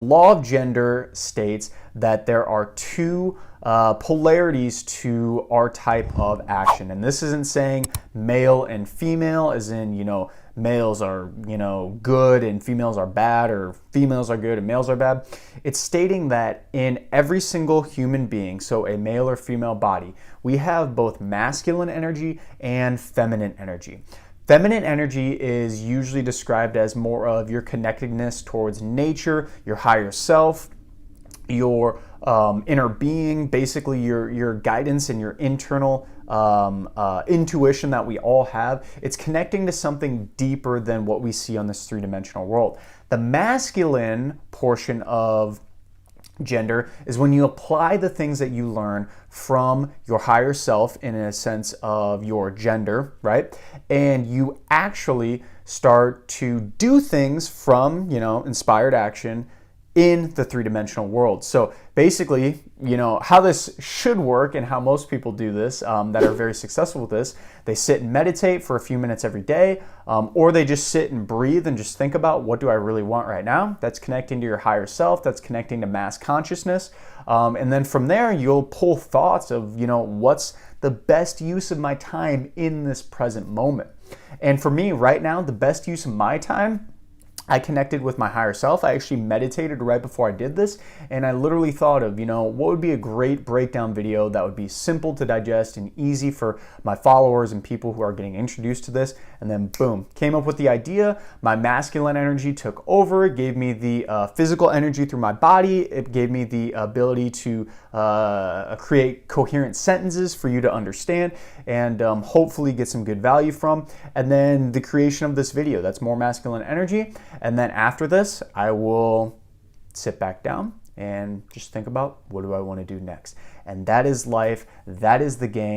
law of gender states that there are two polarities to our type of action. And this isn't saying male and female, as in, males are, good and females are bad, or females are good and males are bad. It's stating that in every single human being, so a male or female body, we have both masculine energy and feminine energy. Feminine energy is usually described as more of your connectedness towards nature, your higher self, your inner being, basically your guidance and your internal intuition that we all have. It's connecting to something deeper than what we see on this three-dimensional world. The masculine portion of gender is when you apply the things that you learn from your higher self in a sense of your gender, right? And you actually start to do things from, inspired action in the three-dimensional world. So basically, how this should work and how most people do this that are very successful with this, they sit and meditate for a few minutes every day, or they just sit and breathe and just think about, what do I really want right now? That's connecting to your higher self. That's connecting to mass consciousness. And then from there, you'll pull thoughts of, what's the best use of my time in this present moment? And for me right now, the best use of my time, I connected with my higher self. I actually meditated right before I did this, and I literally thought of, what would be a great breakdown video that would be simple to digest and easy for my followers and people who are getting introduced to this. And then boom, came up with the idea. My masculine energy took over. It gave me the physical energy through my body. It gave me the ability to create coherent sentences for you to understand and hopefully get some good value from. And then the creation of this video, that's more masculine energy. And then after this, I will sit back down and just think about, what do I want to do next? And that is life. That is the game.